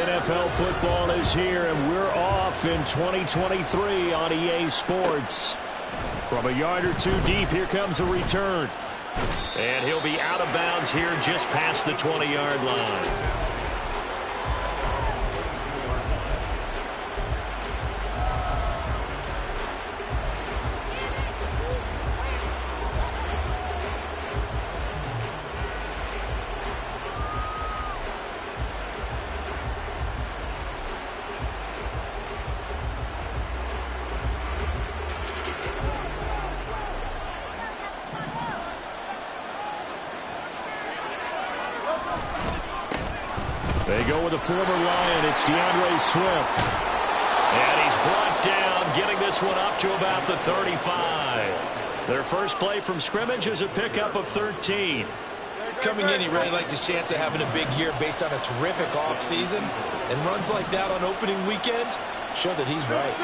NFL football is here, and we're off in 2023 on EA Sports. From a yard or two deep, here comes a return. And he'll be out of bounds here just past the 20-yard line. They go with a former Lion. It's DeAndre Swift. And he's brought down, getting this one up to about the 35. Their first play from scrimmage is a pickup of 13. Coming in, he really liked his chance of having a big year based on a terrific offseason. And runs like that on opening weekend show that he's right.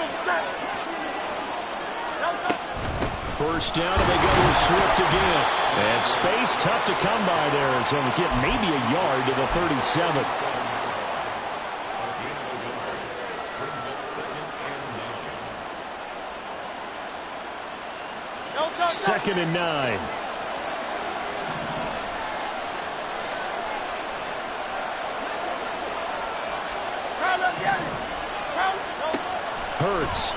First down, and they go with Swift again. And space tough to come by there as he'll get maybe a yard to the 37th. Second and 9. Hurts.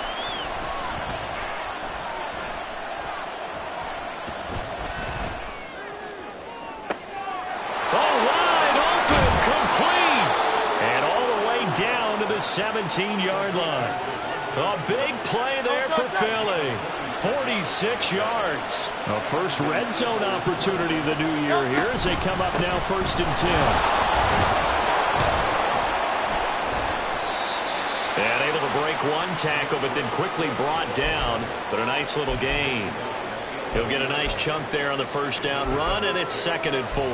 Down to the 17-yard line. A big play there for Philly. 46 yards. A first red zone opportunity the new year here as they come up now first and 10. And able to break one tackle, but then quickly brought down. But a nice little gain. He'll get a nice chunk there on the first down run, and it's 2nd and 4.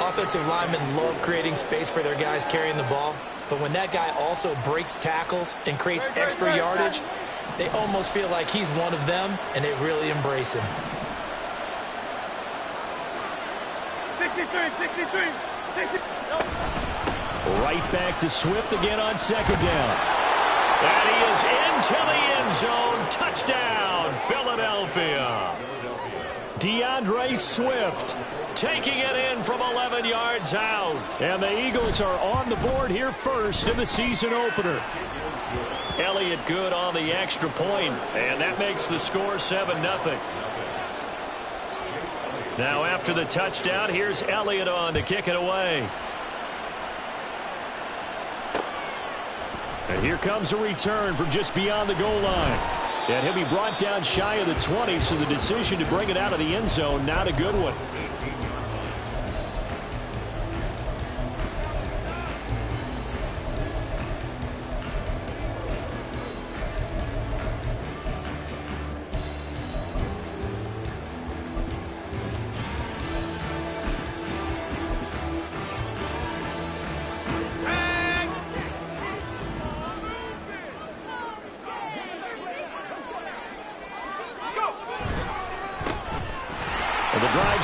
Offensive linemen love creating space for their guys carrying the ball. But when that guy also breaks tackles and creates extra yardage, they almost feel like he's one of them, and they really embrace him. 63. Right back to Swift again on second down. And he is into the end zone. Touchdown, Philadelphia. DeAndre Swift taking it in from 11 yards out. And the Eagles are on the board here first in the season opener. Elliott good on the extra point, and that makes the score 7-0. Now after the touchdown, here's Elliott on to kick it away. And here comes a return from just beyond the goal line. And he'll be brought down shy of the 20, so the decision to bring it out of the end zone, not a good one.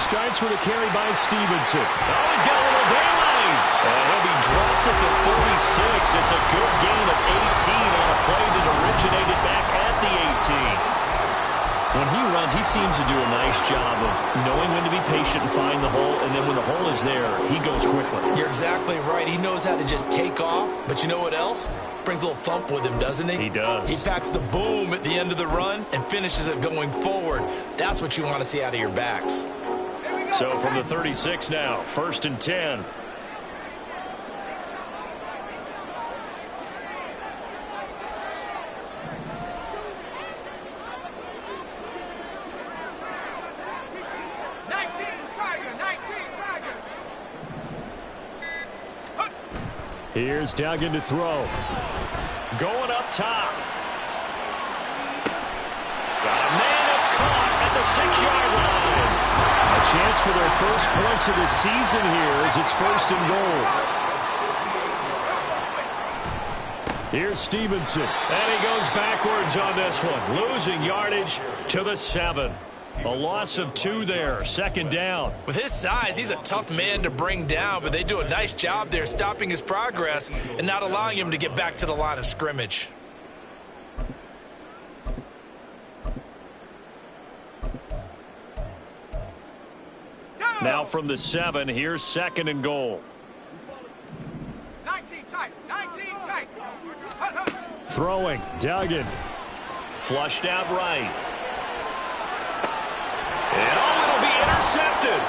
Starts with a carry by Stevenson. Oh, he's got a little daylight. And he'll be dropped at the 46. It's a good gain of 18 on a play that originated back at the 18. When he runs, he seems to do a nice job of knowing when to be patient and find the hole, and then when the hole is there, he goes quickly. You're exactly right. He knows how to just take off, but you know what else? Brings a little thump with him, doesn't he? He does. He packs the boom at the end of the run and finishes it going forward. That's what you want to see out of your backs. So from the 36 now, 1st and 10. Here's Duggan to throw. Going up top. Got a man that's caught at the 6-yard line. A chance for their first points of the season here as it's 1st and goal. Here's Stevenson. And he goes backwards on this one. Losing yardage to the 7. A loss of 2 there, second down. With his size, he's a tough man to bring down, but they do a nice job there stopping his progress and not allowing him to get back to the line of scrimmage. Now from the 7, here's second and goal. 19 tight, 19 tight. Throwing, Duggan. Flushed out right. And it'll be intercepted.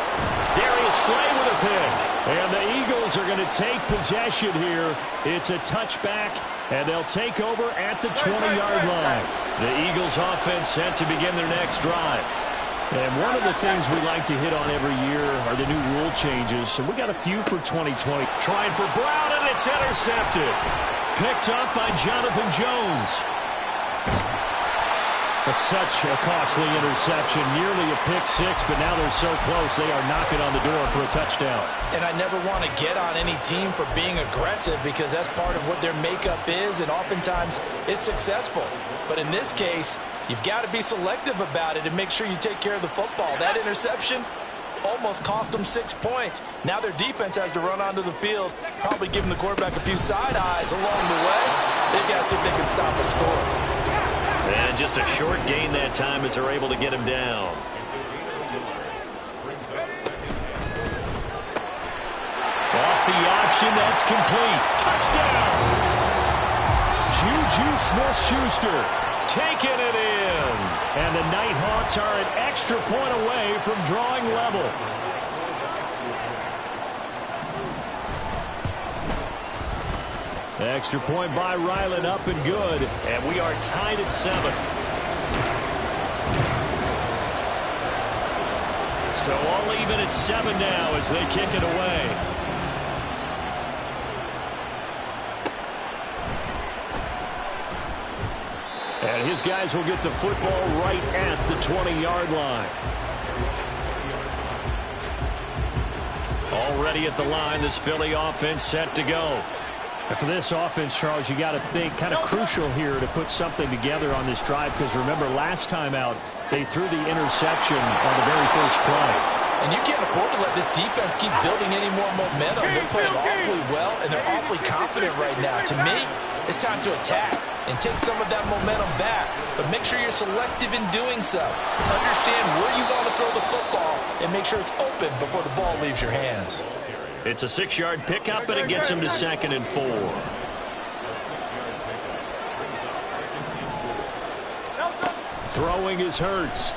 Darius Slay with a pick. And the Eagles are going to take possession here. It's a touchback, and they'll take over at the 20-yard line. The Eagles offense set to begin their next drive. And one of the things we like to hit on every year are the new rule changes. And we got a few for 2020. Trying for Brown, and it's intercepted. Picked up by Jonathan Jones. That's such a costly interception. Nearly a pick six, but now they're so close they are knocking on the door for a touchdown. And I never want to get on any team for being aggressive because that's part of what their makeup is, and oftentimes it's successful. But in this case, you've got to be selective about it and make sure you take care of the football. That interception almost cost them 6 points. Now their defense has to run onto the field, probably giving the quarterback a few side eyes along the way. They've got to see if they can stop a score. And just a short gain that time as they're able to get him down. Off the option, that's complete. Touchdown! Juju Smith-Schuster taking it in. And the Nighthawks are an extra point away from drawing level. Extra point by Ryland, up and good. And we are tied at 7. So all even at 7 now as they kick it away. And his guys will get the football right at the 20-yard line. Already at the line, this Philly offense set to go. And for this offense, Charles, you got to think kind of crucial here to put something together on this drive, because remember last time out they threw the interception on the very first play. And you can't afford to let this defense keep building any more momentum. They're playing awfully well, and they're awfully confident right now. To me, it's time to attack and take some of that momentum back. But make sure you're selective in doing so. Understand where you want to throw the football and make sure it's open before the ball leaves your hands. It's a 6-yard pickup, and it gets him to 2nd and 4. Throwing is Hurts.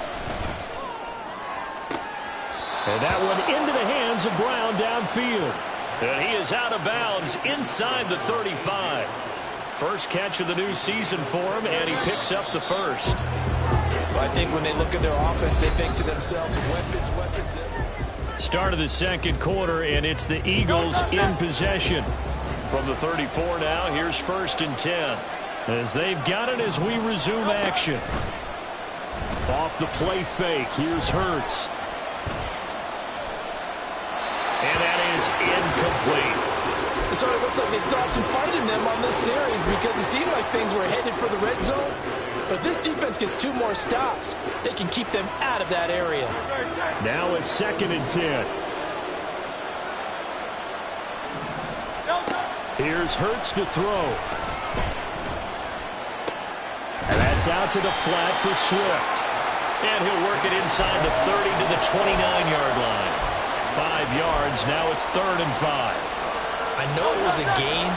And that one into the hands of Brown downfield. And he is out of bounds inside the 35. First catch of the new season for him, and he picks up the first. Well, I think when they look at their offense, they think to themselves, weapons, weapons. Start of the second quarter, and it's the Eagles in possession. From the 34 now, here's 1st and 10. As they've got it as we resume action. Off the play fake, here's Hurts. And that is incomplete. So it looks like they stopped some fight in them on this series because it seemed like things were headed for the red zone. But if this defense gets 2 more stops, they can keep them out of that area. Now it's 2nd and 10. Here's Hurts to throw. And that's out to the flat for Swift. And he'll work it inside the 30 to the 29-yard line. 5 yards, now it's 3rd and 5. I know it was a gain,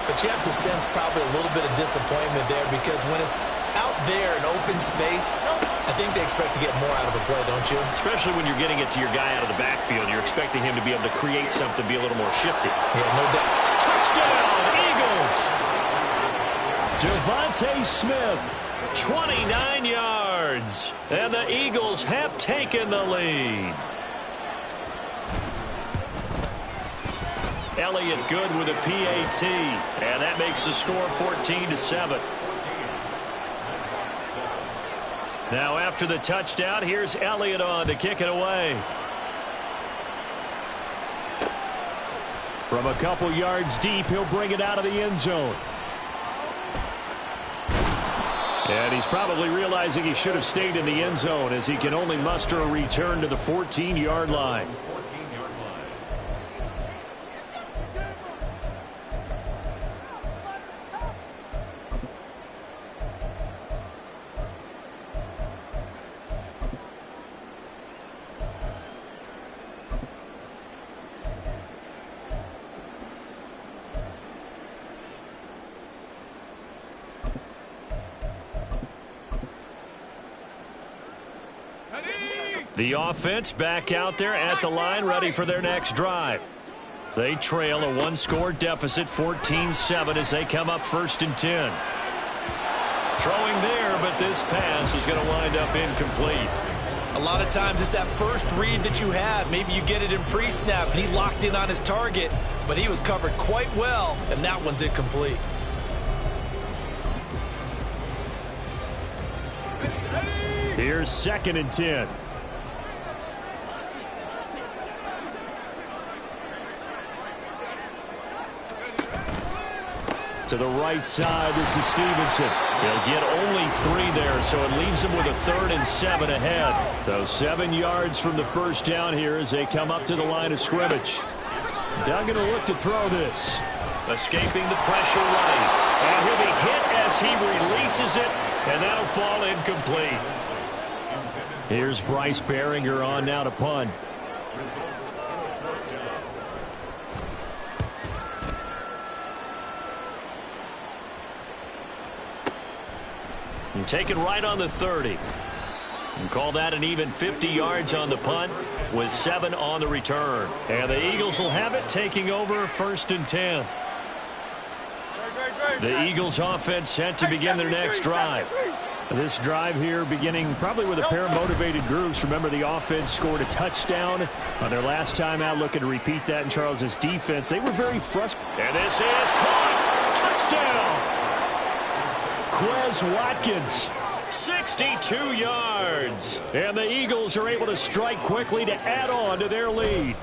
but you have to sense probably a little bit of disappointment there because when it's out there in open space, I think they expect to get more out of a play, don't you? Especially when you're getting it to your guy out of the backfield. You're expecting him to be able to create something, be a little more shifty. Yeah, no doubt. Touchdown, Eagles! Devontae Smith, 29 yards. And the Eagles have taken the lead. Elliott good with a PAT, and that makes the score 14-7. Now after the touchdown, here's Elliott on to kick it away. From a couple yards deep, he'll bring it out of the end zone. And he's probably realizing he should have stayed in the end zone as he can only muster a return to the 14-yard line. The offense back out there at the line, ready for their next drive. They trail a one-score deficit, 14-7, as they come up 1st and 10. Throwing there, but this pass is going to wind up incomplete. A lot of times it's that first read that you have. Maybe you get it in pre-snap, and he locked in on his target, but he was covered quite well, and that one's incomplete. Here's 2nd and 10. To the right side, this is Stevenson. He'll get only 3 there, so it leaves him with a 3rd and 7 ahead. So 7 yards from the first down here as they come up to the line of scrimmage. Duggan will look to throw this. Escaping the pressure right. And he'll be hit as he releases it, and that'll fall incomplete. Here's Bryce Behringer on now to punt. And taken right on the 30. And call that an even 50 yards on the punt with 7 on the return. And the Eagles will have it, taking over 1st and 10. The Eagles offense set to begin their next drive. This drive here beginning probably with a pair of motivated groups. Remember, the offense scored a touchdown on their last time out, looking to repeat that in Charles's defense. They were very frustrated. And this is caught. Touchdown. Quez Watkins, 62 yards. And the Eagles are able to strike quickly to add on to their lead.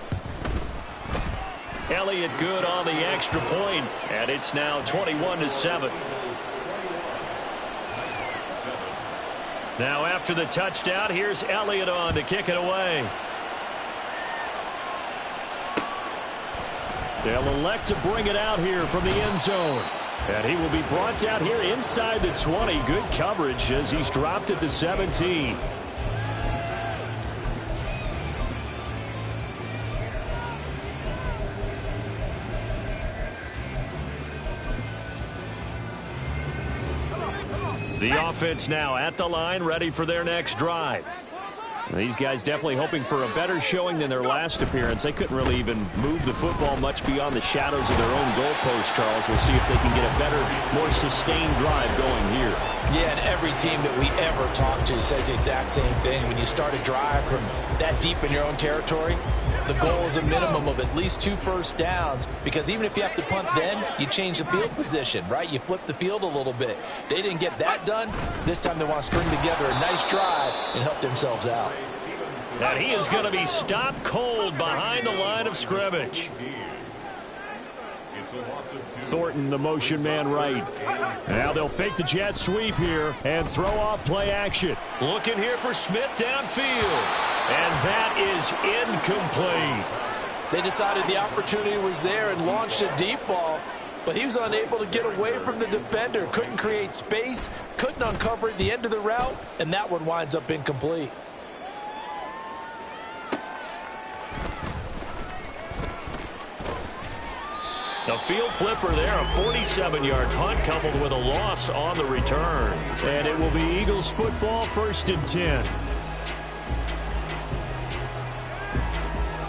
Elliott good on the extra point, and it's now 21-7. Now after the touchdown, here's Elliott on to kick it away. They'll elect to bring it out here from the end zone. And he will be brought out here inside the 20. Good coverage as he's dropped at the 17. The offense now at the line, ready for their next drive. These guys definitely hoping for a better showing than their last appearance. They couldn't really even move the football much beyond the shadows of their own goalpost, Charles. We'll see if they can get a better, more sustained drive going here. Yeah, and every team that we ever talk to says the exact same thing. When you start a drive from that deep in your own territory, the goal is a minimum of at least 2 first downs, because even if you have to punt then, you change the field position, right? You flip the field a little bit. They didn't get that done. This time they want to string together a nice drive and help themselves out. And he is going to be stopped cold behind the line of scrimmage. Thornton, the motion man right. Now they'll fake the jet sweep here and throw off play action. Looking here for Smith downfield. And that is incomplete. They decided the opportunity was there and launched a deep ball, but he was unable to get away from the defender. Couldn't create space, couldn't uncover at the end of the route, and that one winds up incomplete. A field flipper there, a 47-yard punt coupled with a loss on the return. And it will be Eagles football, 1st and 10.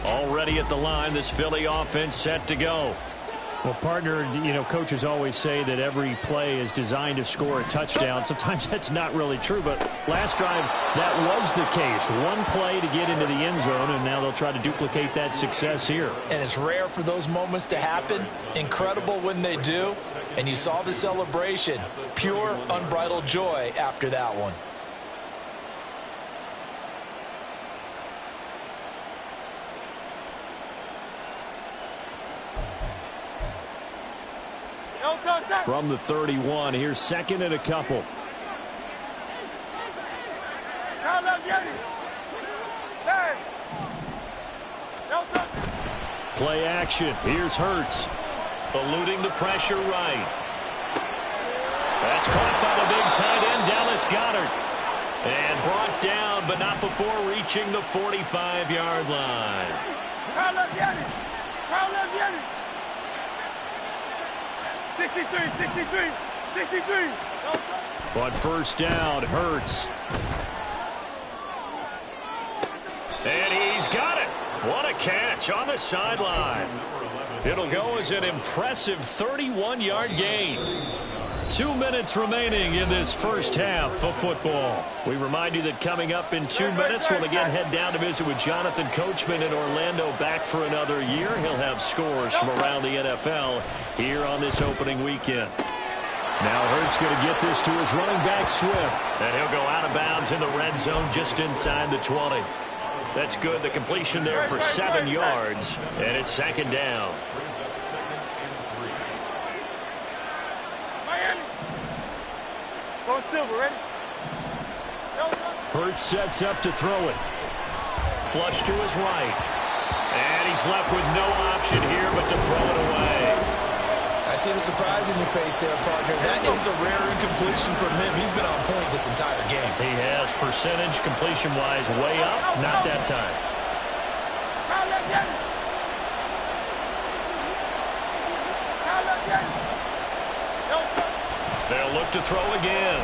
Already at the line, this Philly offense set to go. Well, partner, you know, coaches always say that every play is designed to score a touchdown. Sometimes that's not really true, but last drive, that was the case. One play to get into the end zone, and now they'll try to duplicate that success here. And it's rare for those moments to happen. Incredible when they do. And you saw the celebration. Pure, unbridled joy after that one. From the 31, here's 2nd and a couple. Play action. Here's Hurts. Eluding the pressure right. That's caught by the big tight end, Dallas Goedert. And brought down, but not before reaching the 45-yard line. Crowd left Yanni. Crowd left Yanni. 63, 63, 63. On first down, Hurts. And he's got it. What a catch on the sideline. It'll go as an impressive 31-yard gain. 2 minutes remaining in this first half of football. We remind you that coming up in 2 minutes, we'll again head down to visit with Jonathan Coachman in Orlando, back for another year. He'll have scores from around the NFL here on this opening weekend. Now Hurts going to get this to his running back, Swift. And he'll go out of bounds in the red zone just inside the 20. That's good. The completion there for 7 yards. And it's second down. Going silver, ready? Hurts sets up to throw it. Flush to his right. And he's left with no option here but to throw it away. I see the surprise in your face there, partner. That is a rare incompletion from him. He's been on point this entire game. He has percentage completion-wise way up. Not that time. They'll look to throw again.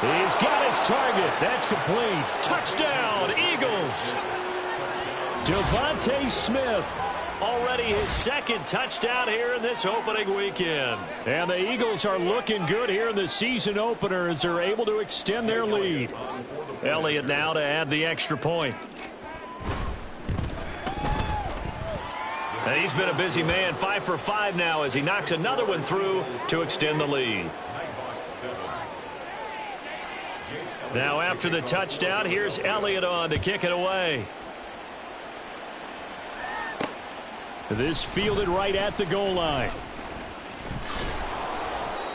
He's got his target. That's complete. Touchdown, Eagles. Devontae Smith. Already his second touchdown here in this opening weekend. And the Eagles are looking good here in the season opener as they're able to extend their lead. Elliott now to add the extra point. And he's been a busy man, 5 for 5 now as he knocks another one through to extend the lead. Now after the touchdown, here's Elliott on to kick it away. This fielded right at the goal line.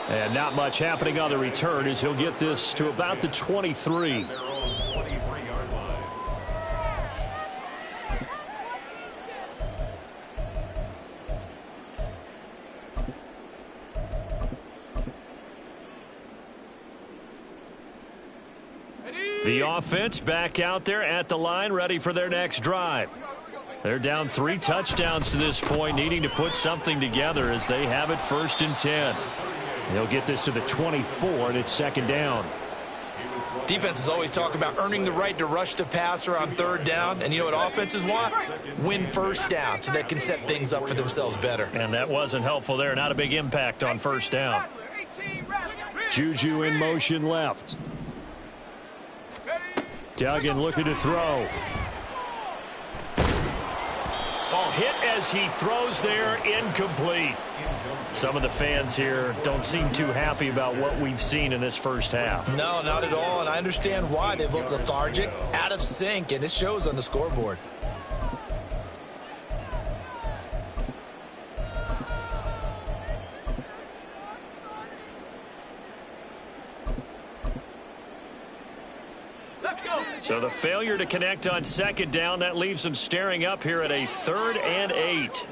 And not much happening on the return as he'll get this to about the 23. The offense back out there at the line, ready for their next drive. They're down 3 touchdowns to this point, needing to put something together as they have it 1st and 10. They'll get this to the 24, and it's second down. Defenses always talk about earning the right to rush the passer on 3rd down. And you know what offenses want? Win 1st down so they can set things up for themselves better. And that wasn't helpful there. Not a big impact on 1st down. Juju in motion left. Duggan looking to throw. Oh, hit as he throws there, incomplete. Some of the fans here don't seem too happy about what we've seen in this first half. No, not at all, and I understand why. They've looked lethargic, out of sync, and it shows on the scoreboard. So the failure to connect on 2nd down, that leaves them staring up here at a 3rd and 8.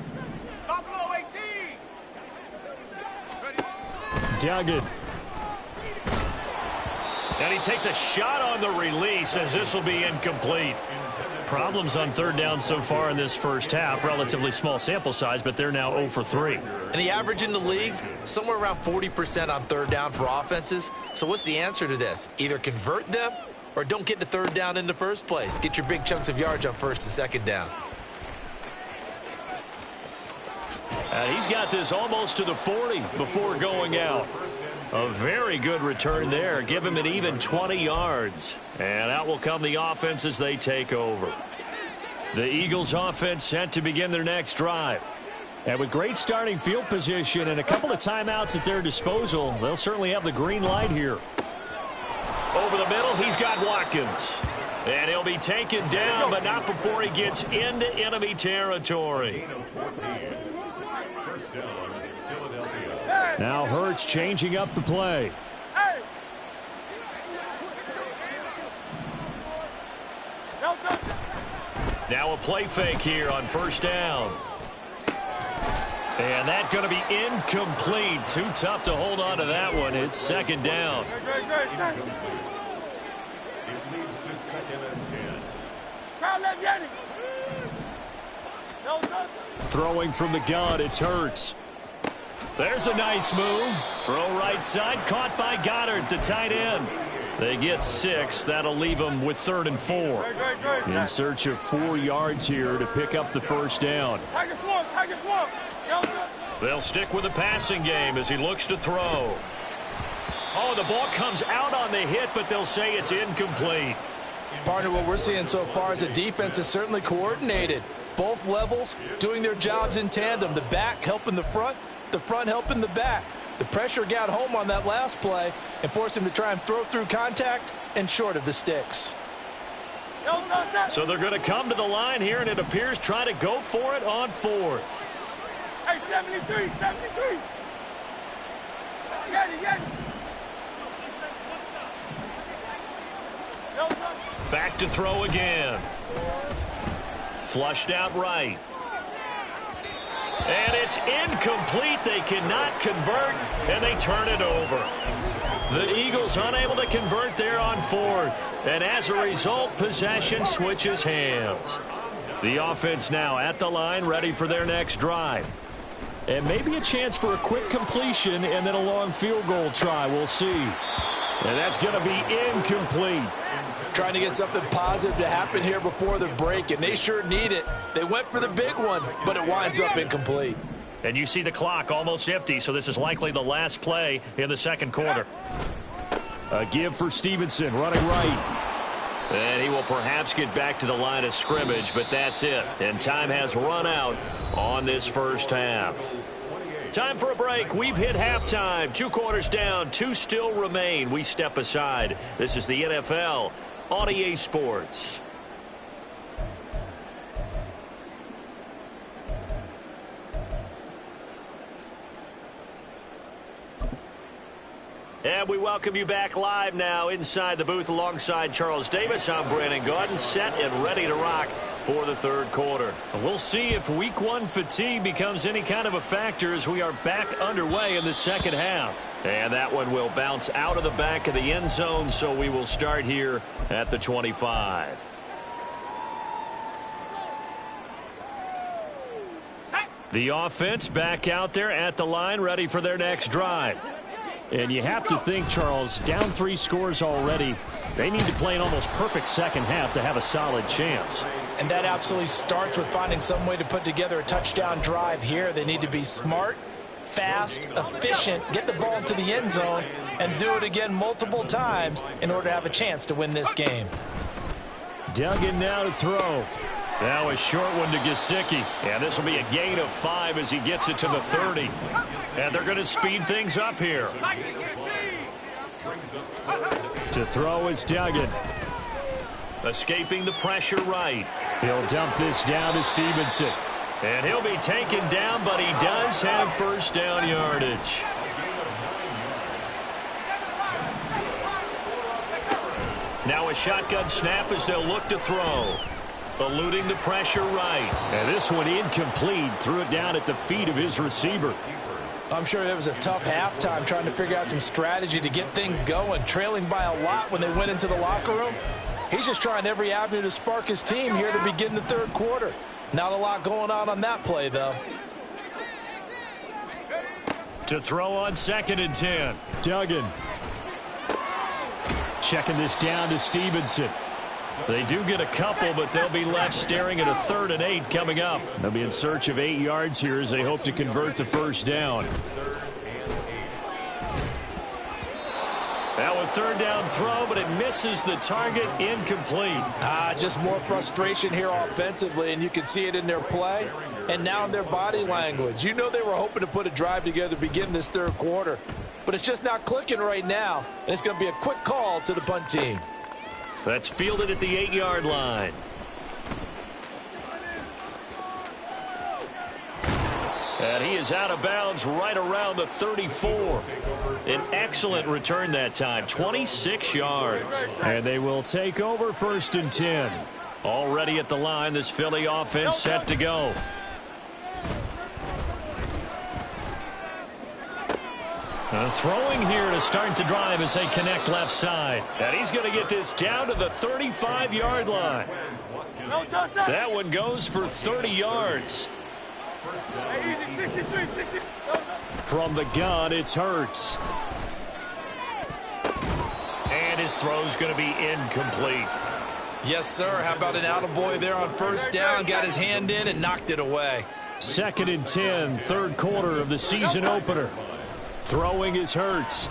Duggan. And he takes a shot on the release as this will be incomplete. Problems on 3rd down so far in this first half. Relatively small sample size, but they're now 0 for 3. And the average in the league, somewhere around 40% on 3rd down for offenses. So what's the answer to this? Either convert them or don't get to 3rd down in the first place. Get your big chunks of yards on 1st and 2nd down. And he's got this almost to the 40 before going out. A very good return there. Give him an even 20 yards. And out will come the offense as they take over. The Eagles offense set to begin their next drive. And with great starting field position and a couple of timeouts at their disposal, they'll certainly have the green light here. Over the middle, he's got Watkins. And he'll be taken down, but not before he gets into enemy territory. Now Hurts changing up the play. Now a play fake here on first down. And that's going to be incomplete. Too tough to hold on to that one. It's second down. It leads to 2nd and 10. Throwing from the gun, it's Hurts. There's a nice move. Throw right side, caught by Goddard, the tight end. They get 6. That'll leave them with 3rd and 4. In search of 4 yards here to pick up the first down. They'll stick with the passing game as he looks to throw. Oh, the ball comes out on the hit, but they'll say it's incomplete. Partner, what we're seeing so far is the defense is certainly coordinated. Both levels doing their jobs in tandem. The back helping the front helping the back. The pressure got home on that last play and forced him to try and throw through contact and short of the sticks. So they're going to come to the line here, and it appears try to go for it on 4th. Hey, 73. Get it. Back to throw again. Flushed out right. And it's incomplete. They cannot convert, and they turn it over. The Eagles unable to convert there on 4th. And as a result, possession switches hands. The offense now at the line, ready for their next drive. And maybe a chance for a quick completion and then a long field goal try. We'll see. And that's going to be incomplete. Trying to get something positive to happen here before the break, and they sure need it. They went for the big one, but it winds up incomplete. And you see the clock almost empty, so this is likely the last play in the second quarter. A give for Stevenson, running right. And he will perhaps get back to the line of scrimmage, but that's it. And time has run out on this first half. Time for a break. We've hit halftime. 2 quarters down, 2 still remain. We step aside. This is the NFL on EA Sports. And we welcome you back live now inside the booth alongside Charles Davis. I'm Brandon Gaudin, set and ready to rock for the third quarter. We'll see if week 1 fatigue becomes any kind of a factor as we are back underway in the second half. And that one will bounce out of the back of the end zone, so we will start here at the 25. The offense back out there at the line, ready for their next drive. And you have to think, Charles, down 3 scores already. They need to play an almost perfect second half to have a solid chance. And that absolutely starts with finding some way to put together a touchdown drive here. They need to be smart, fast, efficient, get the ball to the end zone, and do it again multiple times in order to have a chance to win this game. Duggan now to throw. Now a short one to Gesicki. And this will be a gain of 5 as he gets it to the 30. And they're going to speed things up here. To throw is Duggan. Escaping the pressure right. He'll dump this down to Stevenson. And he'll be taken down, but he does have first down yardage. Now a shotgun snap as they'll look to throw. Eluding the pressure right. And this one incomplete. Threw it down at the feet of his receiver. I'm sure it was a tough halftime trying to figure out some strategy to get things going. Trailing by a lot when they went into the locker room. He's just trying every avenue to spark his team here to begin the third quarter. Not a lot going on that play, though. To throw on 2nd and 10. Duggan. Checking this down to Stevenson. They do get a couple, but they'll be left staring at a 3rd and 8 coming up. They'll be in search of 8 yards here as they hope to convert the first down. Now a 3rd down throw, but it misses the target, incomplete. Just more frustration here offensively, and you can see it in their play and now in their body language. You know they were hoping to put a drive together to begin this third quarter, but it's just not clicking right now, and it's going to be a quick call to the punt team. That's fielded at the 8-yard line. And he is out of bounds right around the 34. An excellent return that time, 26 yards. And they will take over 1st and 10. Already at the line, this Philly offense set to go. Throwing here to start the drive as they connect left side. And he's going to get this down to the 35-yard line. That one goes for 30 yards. From the gun, it's Hurts. And his throw's going to be incomplete. Yes, sir. How about an attaboy there on first down? Got his hand in and knocked it away. 2nd and 10, third quarter of the season opener. Throwing is Hurts.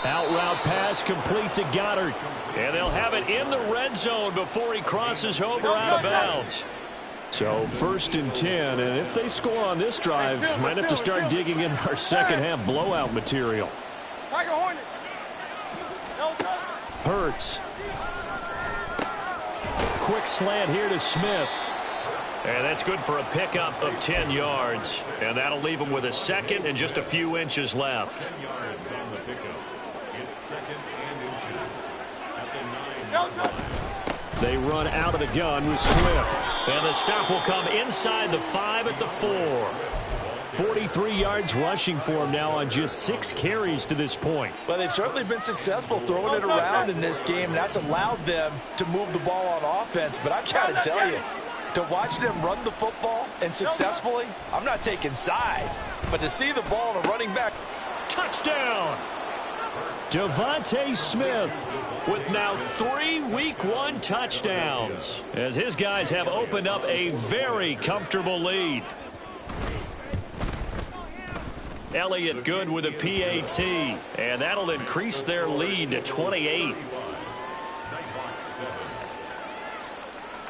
Out route pass complete to Goddard. And they'll have it in the red zone before he crosses over out of bounds. So 1st and 10, and if they score on this drive, might have to start digging in our second half blowout material. Hurts. Quick slant here to Smith. And that's good for a pickup of 10 yards. And that'll leave him with a second and just a few inches left. 10 yards on the pickup. It's 2nd and inches. At the 9. They run out of the gun with Swift. And the stop will come inside the 5 at the 4. 43 yards rushing for him now on just 6 carries to this point. Well, they've certainly been successful throwing it around in this game. That's allowed them to move the ball on offense. But I've got to tell you, to watch them run the football and successfully, I'm not taking sides. But to see the ball on a running back. Touchdown! Devontae Smith with now 3 Week 1 touchdowns as his guys have opened up a very comfortable lead. Elliott good with a PAT, and that'll increase their lead to 28.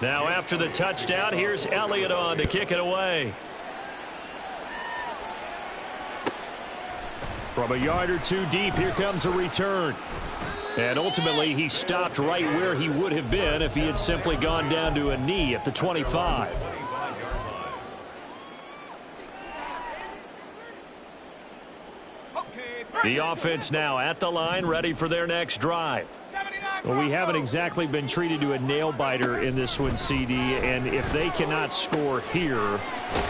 Now after the touchdown, here's Elliott on to kick it away. From a yard or two deep, here comes a return. And ultimately, he stopped right where he would have been if he had simply gone down to a knee at the 25. The offense now at the line, ready for their next drive. Well, we haven't exactly been treated to a nail-biter in this one, CD, and if they cannot score here,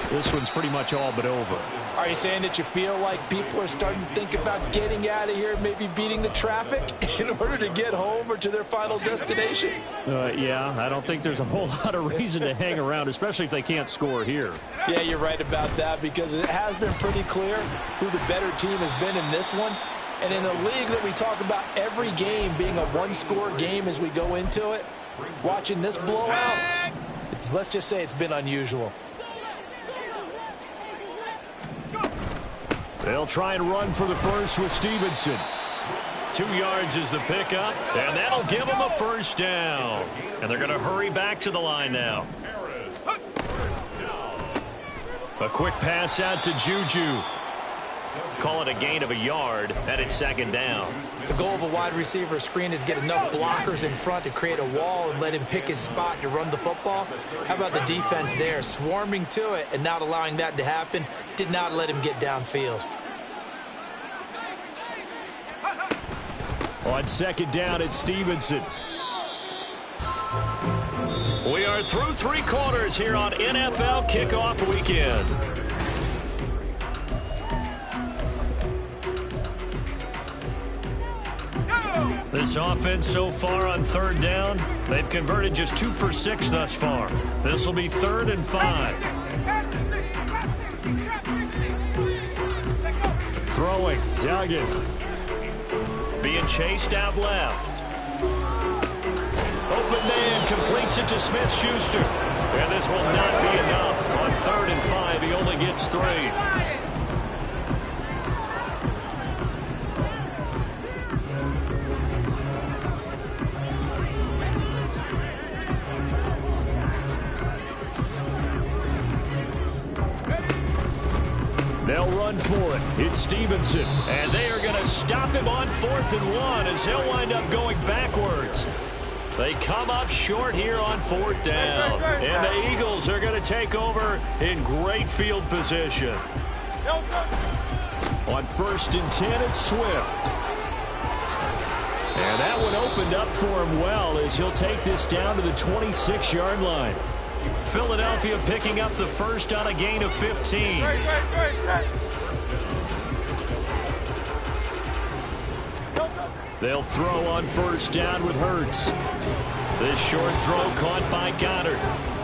this one's pretty much all but over. Are you saying that you feel like people are starting to think about getting out of here, maybe beating the traffic in order to get home or to their final destination? Yeah, I don't think there's a whole lot of reason to hang around, especially if they can't score here. Yeah, you're right about that, because it has been pretty clear who the better team has been in this one. And in a league that we talk about every game being a one-score game as we go into it, watching this blowout, let's just say it's been unusual. They'll try and run for the first with Stevenson. 2 yards is the pickup, and that'll give them a first down. And they're going to hurry back to the line now. A quick pass out to Juju. Call it a gain of a yard, and it's 2nd down. The goal of a wide receiver screen is get enough blockers in front to create a wall and let him pick his spot to run the football. How about the defense there, swarming to it and not allowing that to happen? Did not let him get downfield. On 2nd down, it's Stevenson. We are through 3 quarters here on NFL Kickoff Weekend. This offense so far on 3rd down, they've converted just 2 for 6 thus far. This will be 3rd and 5. Throwing, Duggan. Being chased out left. Open man completes it to Smith-Schuster. And this will not be enough. On 3rd and 5, he only gets 3. They'll run for it. It's Stevenson. And they are going to stop him on 4th and 1 as he'll wind up going backwards. They come up short here on 4th down. And the Eagles are going to take over in great field position. On 1st and 10, it's Swift. And that one opened up for him well as he'll take this down to the 26-yard line. Philadelphia picking up the first on a gain of 15. They'll throw on first down with Hurts. This short throw caught by Goddard.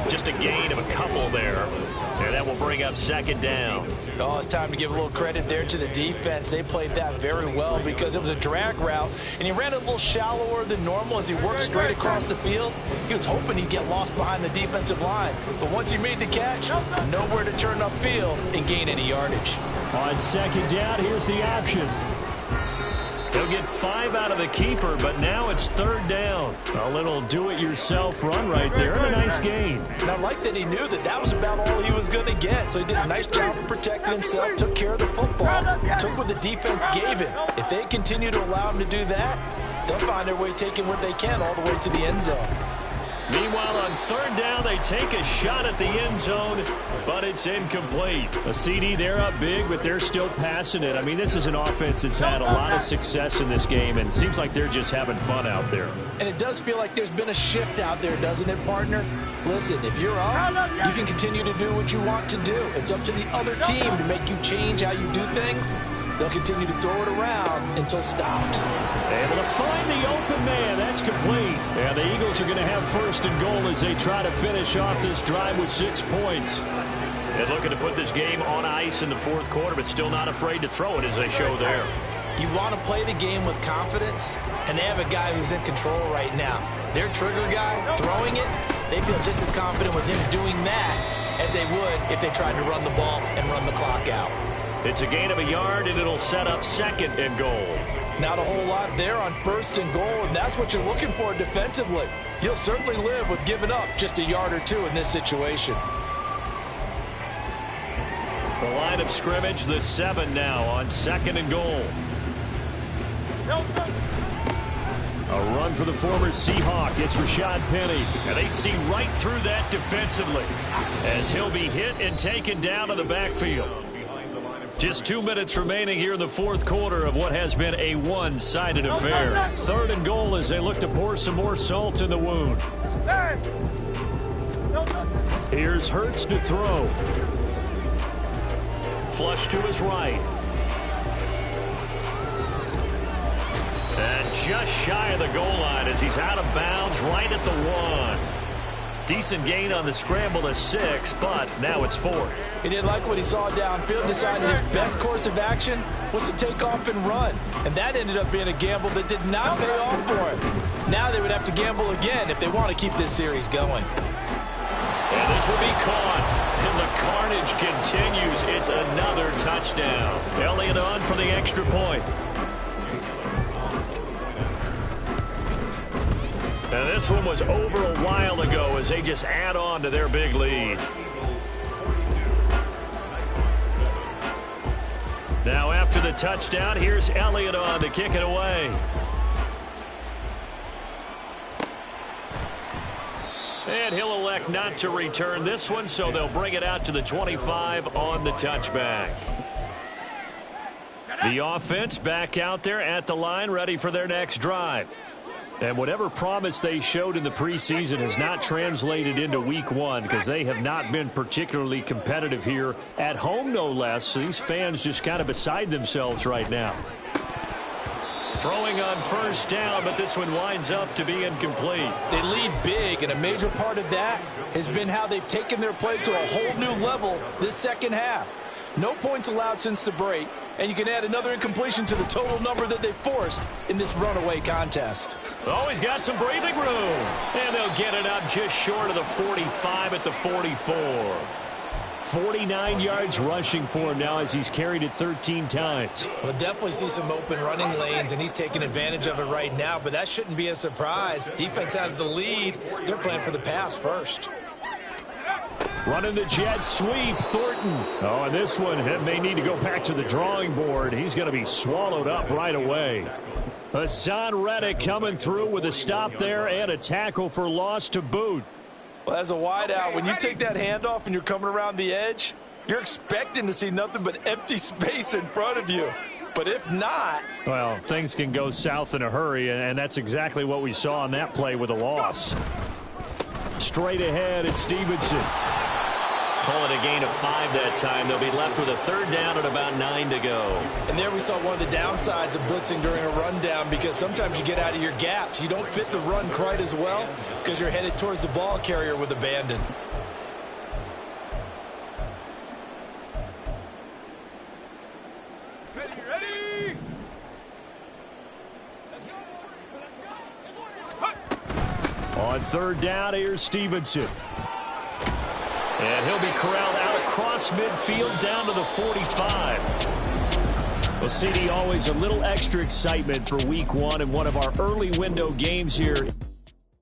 Just a gain of a couple there. And that will bring up second down. Oh, it's time to give a little credit there to the defense. They played that very well because it was a drag route, and he ran it a little shallower than normal as he worked straight across the field. He was hoping he'd get lost behind the defensive line. But once he made the catch, nowhere to turn upfield and gain any yardage. On second down, here's the option. He'll get 5 out of the keeper, but now it's third down. A little do-it-yourself run right there, and a nice gain. And I like that he knew that that was about all he was going to get. So he did a nice job of protecting himself, took care of the football, took what the defense gave him. If they continue to allow him to do that, they'll find their way taking what they can all the way to the end zone. Meanwhile, on third down, they take a shot at the end zone, but it's incomplete. A CD, they're up big, but they're still passing it. I mean, this is an offense that's had a lot of success in this game, and it seems like they're just having fun out there. And it does feel like there's been a shift out there, doesn't it, partner? Listen, if you're up, you can continue to do what you want to do. It's up to the other team to make you change how you do things. They'll continue to throw it around until stopped. Able to find the open man. That's complete. And the Eagles are going to have first and goal as they try to finish off this drive with 6 points. And looking to put this game on ice in the fourth quarter, but still not afraid to throw it as they show there. You want to play the game with confidence, and they have a guy who's in control right now. Their trigger guy throwing it, they feel just as confident with him doing that as they would if they tried to run the ball and run the clock out. It's a gain of a yard, and it'll set up second and goal. Not a whole lot there on first and goal, and that's what you're looking for defensively. You'll certainly live with giving up just a yard or two in this situation. The line of scrimmage, the 7 now on second and goal. A run for the former Seahawk. It's Rashad Penny. And they see right through that defensively as he'll be hit and taken down to the backfield. Just 2 minutes remaining here in the fourth quarter of what has been a one-sided affair. Third and goal as they look to pour some more salt in the wound. Here's Hurts to throw. Flush to his right. And just shy of the goal line as he's out of bounds right at the 1. Decent gain on the scramble to 6, but now it's 4th. He didn't like what he saw downfield, decided his best course of action was to take off and run. And that ended up being a gamble that did not pay off for him. Now they would have to gamble again if they want to keep this series going. And this will be caught. And the carnage continues. It's another touchdown. Elliott on for the extra point. And this one was over a while ago as they just add on to their big lead. Now after the touchdown, here's Elliott on to kick it away. And he'll elect not to return this one, so they'll bring it out to the 25 on the touchback. The offense back out there at the line, ready for their next drive. And whatever promise they showed in the preseason has not translated into week 1 because they have not been particularly competitive here at home, no less. So these fans just kind of beside themselves right now. Throwing on first down, but this one winds up to be incomplete. They lead big, and a major part of that has been how they've taken their play to a whole new level this second half. No points allowed since the break, and you can add another incompletion to the total number that they forced in this runaway contest. Oh, he's got some breathing room. And they'll get it up just short of the 45 at the 44. 49 yards rushing for him now as he's carried it 13 times. We'll definitely see some open running lanes, and he's taking advantage of it right now, but that shouldn't be a surprise. Defense has the lead. They're playing for the pass first. Running the jet sweep, Thornton. Oh, and this one may need to go back to the drawing board. He's going to be swallowed up right away. Hassan Reddick coming through with a stop there and a tackle for loss to boot. Well, as a wideout, when you take that handoff and you're coming around the edge, you're expecting to see nothing but empty space in front of you. But if not... Well, things can go south in a hurry, and that's exactly what we saw on that play with a loss. Straight ahead, it's Stevenson. Call it a gain of 5 that time. They'll be left with a 3rd down and about 9 to go. And there we saw one of the downsides of blitzing during a rundown, because sometimes you get out of your gaps. You don't fit the run quite as well because you're headed towards the ball carrier with abandon. Ready? On 3rd down, here's Stevenson. And he'll be corralled out across midfield down to the 45. Well, CD, always a little extra excitement for week 1 and one of our early window games here.